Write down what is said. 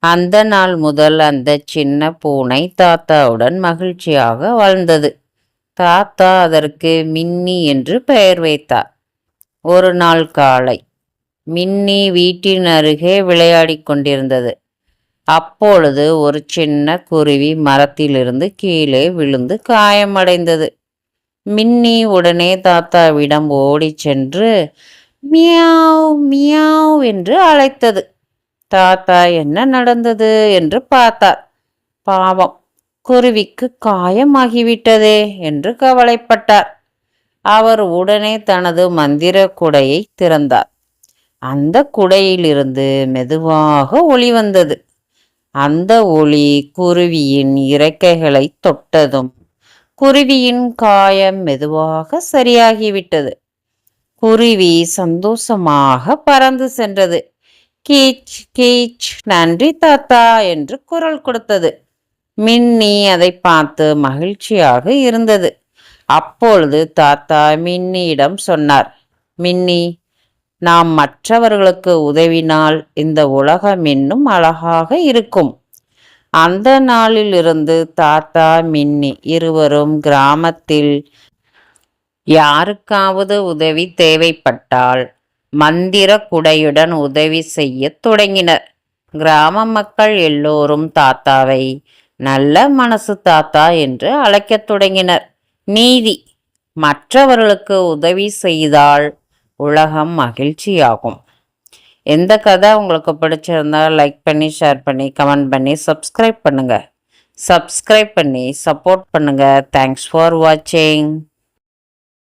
அந்த நாள் முதல் அந்த சின்ன பூனை தாத்தாவுடன் மகிழ்ச்சியாக வாழ்ந்தது. தாத்தா அதற்கு மின்னி என்று பெயர் வைத்தார். ஒரு நாள் காலை மின்னி வீட்டின் அருகே விளையாடிக் கொண்டிருந்தது. அப்பொழுது ஒரு சின்ன குருவி மரத்திலிருந்து கீழே விழுந்து காயமடைந்தது. மின்னி உடனே தாத்தாவிடம் ஓடிச் சென்று மியாவ் மியாவ் என்று அழைத்தது. தாத்தா என்ன நடந்தது என்று பார்த்தார். பாவம், குருவிக்கு காயமாகிவிட்டதே என்று கவலைப்பட்டார். அவர் உடனே தனது மந்திர குடையை திறந்தார். அந்த குடையிலிருந்து மெதுவாக ஒளி வந்தது. அந்த ஒளி குருவியின் இறக்கைகளை தொட்டதும் குருவியின் காயம் மெதுவாக சரியாகிவிட்டது. குருவி சந்தோஷமாக பறந்து சென்றது. கீச் கீச், நன்றி தாத்தா என்று குரல் கொடுத்தது. மின்னி அதை பார்த்து மகிழ்ச்சியாக இருந்தது. அப்பொழுது தாத்தா மின்னியிடம் சொன்னார், மின்னி, நாம் மற்றவர்களுக்கு உதவினால் இந்த உலகம் இன்னும் அழகாக இருக்கும். அந்த நாளிலிருந்து தாத்தா மின்னி இருவரும் கிராமத்தில் யாருக்காவது உதவி தேவைப்பட்டால் மந்திர குடையுடன் உதவி செய்ய தொடங்கினர். கிராம மக்கள் எல்லோரும் தாத்தாவை நல்ல மனசு தாத்தா என்று அழைக்கத் தொடங்கினர். நீதி: மற்றவர்களுக்கு உதவி செய்தால் உலகம் மகிழ்ச்சியாகும். எந்த கதை உங்களுக்கு பிடிச்சிருந்தா லைக் பண்ணி, ஷேர் பண்ணி, கமெண்ட் பண்ணி, சப்ஸ்கிரைப் பண்ணுங்க. சப்ஸ்கிரைப் பண்ணி சப்போர்ட் பண்ணுங்க. தேங்க்ஸ் ஃபார் வாட்சிங்.